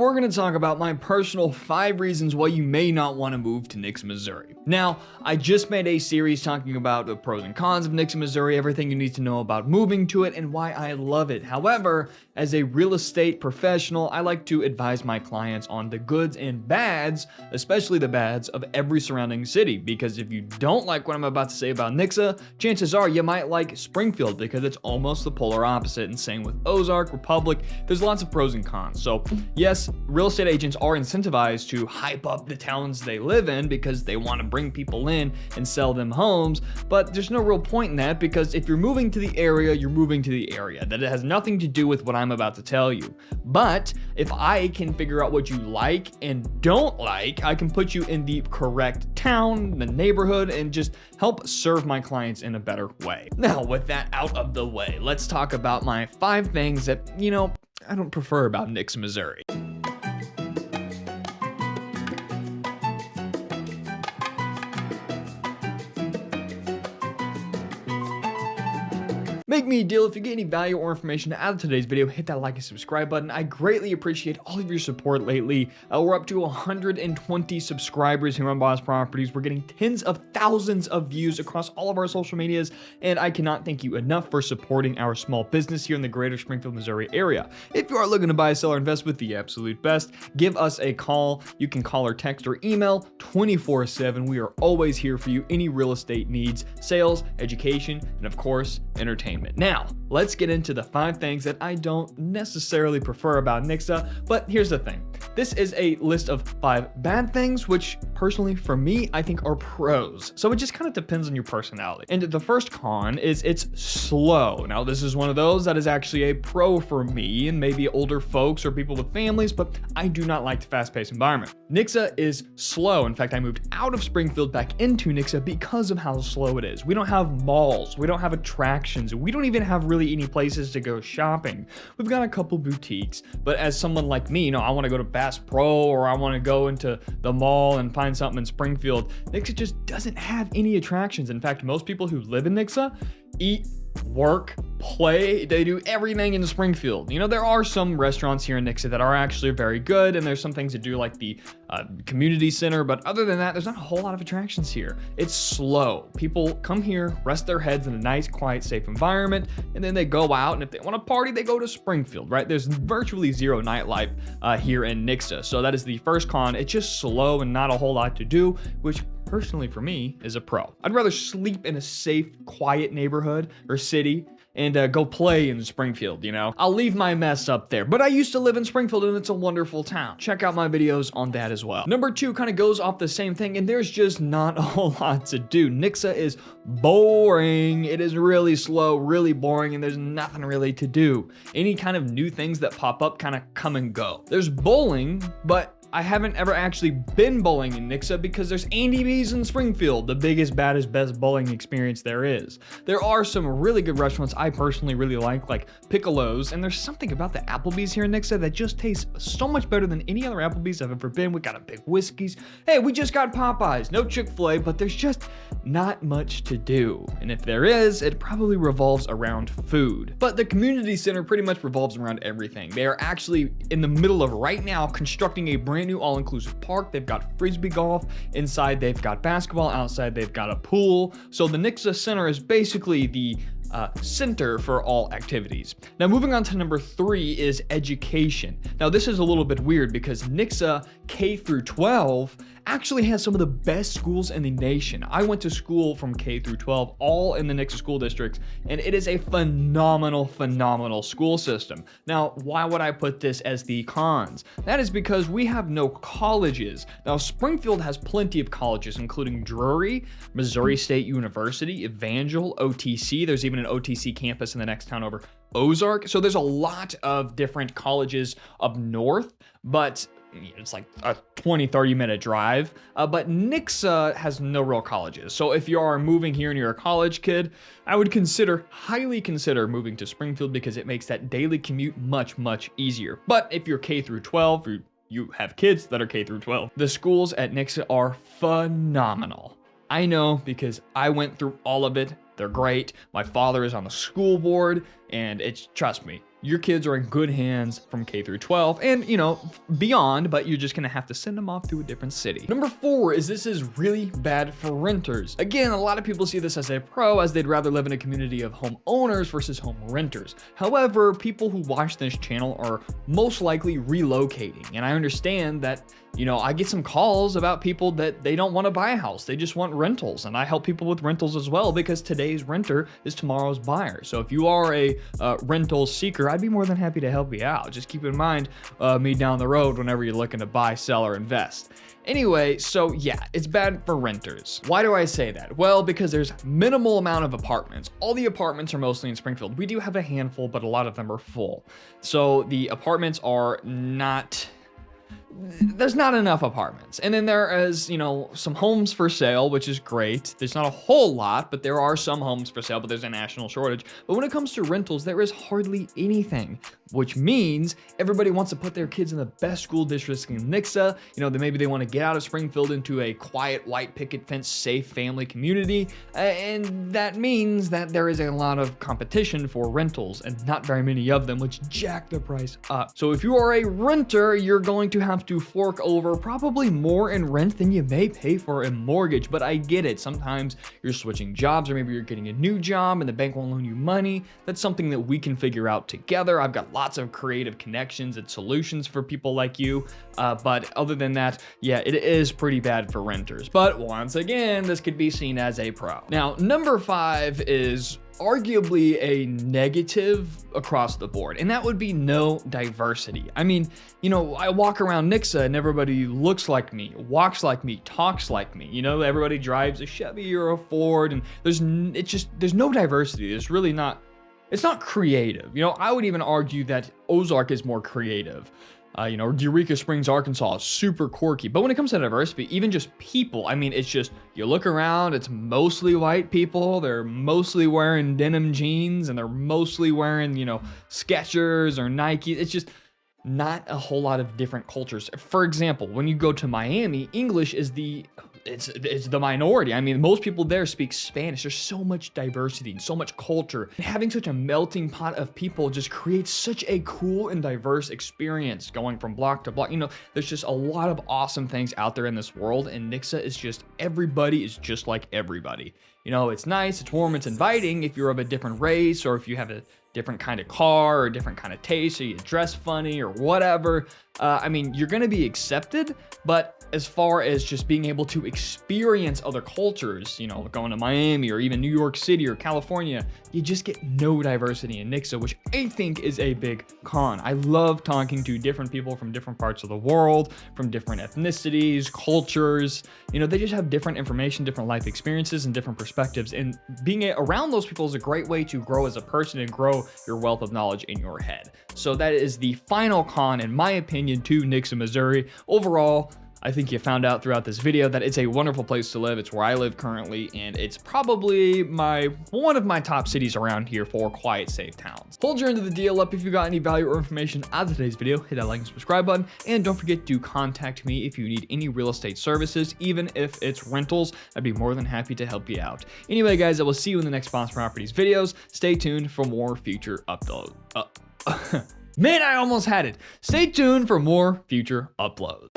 we're going to talk about my personal 5 reasons why you may not want to move to Nixa, Missouri. Now, I just made a series talking about the pros and cons of Nixa, Missouri, everything you need to know about moving to it, and why I love it. However, as a real estate professional, I like to advise my clients on the goods and bads, especially the bads, of every surrounding city. Because if you don't like what I'm about to say about Nixa, chances are you might like Springfield, because it's almost the polar opposite. And same with Ozark, Republic, there's lots of pros and cons. So yes, real estate agents are incentivized to hype up the towns they live in because they want to bring people in and sell them homes, but there's no real point in that, because if you're moving to the area, you're moving to the area. That it has nothing to do with what I'm about to tell you. But if I can figure out what you like and don't like, I can put you in the correct town, the neighborhood, and just help serve my clients in a better way. Now, with that out of the way, let's talk about my 5 things that, I don't prefer about Nixa, Missouri. Make me a deal. If you get any value or information out of today's video, hit that like and subscribe button. I greatly appreciate all of your support lately. We're up to 120 subscribers here on Boss Properties. We're getting tens of thousands of views across all of our social medias, and I cannot thank you enough for supporting our small business here in the greater Springfield, Missouri area. If you are looking to buy, sell, or invest with the absolute best, give us a call. You can call or text or email 24/7. We are always here for you. Any real estate needs, sales, education, and of course, entertainment. Now, let's get into the 5 things that I don't necessarily prefer about Nixa, but here's the thing. This is a list of 5 bad things, which personally for me, I think are pros. So it just kind of depends on your personality. And the first con is it's slow. Now, this is one of those that is actually a pro for me and maybe older folks or people with families, but I do not like the fast-paced environment. Nixa is slow. In fact, I moved out of Springfield back into Nixa because of how slow it is. We don't have malls, we don't have attractions, we don't even have really any places to go shopping. We've got a couple boutiques, but as someone like me, I want to go to Bass Pro, or I want to go into the mall and find something in Springfield. Nixa just doesn't have any attractions. In fact, most people who live in Nixa eat, work, play, they do everything in Springfield. There are some restaurants here in Nixa that are actually very good, and there's some things to do like the community center, but other than that, there's not a whole lot of attractions here. It's slow. People come here, rest their heads in a nice, quiet, safe environment, and then they go out, and if they want to party, they go to Springfield, right? There's virtually zero nightlife here in Nixa, so that is the first con. It's just slow and not a whole lot to do, which personally for me is a pro. I'd rather sleep in a safe, quiet neighborhood or city and go play in Springfield, I'll leave my mess up there, but I used to live in Springfield and it's a wonderful town. Check out my videos on that as well. Number 2 kind of goes off the same thing, and there's just not a whole lot to do. Nixa is boring. It is really slow, really boring, and there's nothing really to do. Any kind of new things that pop up kind of come and go. There's bowling, but I haven't ever actually been bowling in Nixa because there's Andy B's in Springfield, the biggest, baddest, best bowling experience there is. There are some really good restaurants I personally really like Piccolo's, and there's something about the Applebee's here in Nixa that just tastes so much better than any other Applebee's I've ever been. We got a big Whiskey's. Hey, we just got Popeyes, no Chick-fil-A, but there's just not much to do. And if there is, it probably revolves around food. But the community center pretty much revolves around everything. They are actually in the middle of right now constructing a brand new all-inclusive park. They've got frisbee golf inside, they've got basketball outside, they've got a pool. So the Nixa Center is basically the center for all activities. Now, moving on to number 3 is education. Now, this is a little bit weird because Nixa K through 12 actually has some of the best schools in the nation. I went to school from K through 12, all in the Nixa school districts, and it is a phenomenal school system. Now, why would I put this as the cons? That is because we have no colleges. Now, Springfield has plenty of colleges, including Drury, Missouri State University, Evangel, OTC. There's even an OTC campus in the next town over, Ozark. So there's a lot of different colleges up north, but it's like a 20-30 minute drive, but Nixa has no real colleges. So if you are moving here and you're a college kid, I would highly consider moving to Springfield because it makes that daily commute much easier. But if you're K through 12, or you have kids that are K through 12, the schools at Nixa are phenomenal. I know because I went through all of it. They're great. My father is on the school board, and trust me, your kids are in good hands from K through 12 and, you know, beyond, but you're just gonna have to send them off to a different city. Number 4 is this is really bad for renters. Again, a lot of people see this as a pro, as they'd rather live in a community of homeowners versus home renters. However, people who watch this channel are most likely relocating, and I understand that, you know, I get some calls about people that they don't want to buy a house. They just want rentals. And I help people with rentals as well, because today's renter is tomorrow's buyer. So if you are a rental seeker, I'd be more than happy to help you out. Just keep in mind me down the road whenever you're looking to buy, sell, or invest. Anyway, so yeah, it's bad for renters. Why do I say that? Well, because there's minimal amount of apartments. All the apartments are mostly in Springfield. We do have a handful, but a lot of them are full. So the apartments are not... There's not enough apartments. And then there is, you know, some homes for sale, which is great. There's not a whole lot, but there are some homes for sale, but there's a national shortage. But when it comes to rentals, there is hardly anything, which means everybody wants to put their kids in the best school districts in Nixa. You know, maybe they want to get out of Springfield into a quiet, white picket fence, safe family community. And that means that there is a lot of competition for rentals and not very many of them, which jack the price up. So if you are a renter, you're going to have to fork over probably more in rent than you may pay for a mortgage. But I get it. Sometimes you're switching jobs, or maybe you're getting a new job and the bank won't loan you money. That's something that we can figure out together. I've got lots of creative connections and solutions for people like you. But other than that, yeah, it is pretty bad for renters. But once again, this could be seen as a pro. Now, number 5 is arguably a negative across the board, and that would be no diversity. I mean, you know, I walk around Nixa and everybody looks like me, walks like me, talks like me. You know, everybody drives a Chevy or a Ford, and there's no diversity. There's really not. It's not creative. You know, I would even argue that Ozark is more creative. You know, Eureka Springs, Arkansas is super quirky. But when it comes to diversity, even just people, I mean, it's just, you look around, it's mostly white people. They're mostly wearing denim jeans, and they're mostly wearing, you know, Skechers or Nike. It's just not a whole lot of different cultures. For example, when you go to Miami, English is it's the minority. I mean, most people there speak Spanish. There's so much diversity and so much culture. And having such a melting pot of people just creates such a cool and diverse experience, going from block to block. You know, there's just a lot of awesome things out there in this world, and Nixa is just, everybody is just like everybody. You know, it's nice, it's warm, it's inviting if you're of a different race, or if you have a different kind of car or different kind of taste, or you dress funny or whatever. I mean, you're going to be accepted, but as far as just being able to experience other cultures, you know, going to Miami or even New York City or California, you just get no diversity in Nixa, which I think is a big con. I love talking to different people from different parts of the world, from different ethnicities, cultures. You know, they just have different information, different life experiences, and different perspectives. And being around those people is a great way to grow as a person and grow your wealth of knowledge in your head. So that is the final con, in my opinion, to Nixa, Missouri. Overall, I think you found out throughout this video that it's a wonderful place to live. It's where I live currently, and it's probably one of my top cities around here for quiet, safe towns. Hold your end of the deal up. If you got any value or information out of today's video, hit that like and subscribe button, and don't forget to contact me if you need any real estate services, even if it's rentals. I'd be more than happy to help you out. Anyway, guys, I will see you in the next Boss Properties videos. Stay tuned for more future uploads. Man, I almost had it. Stay tuned for more future uploads.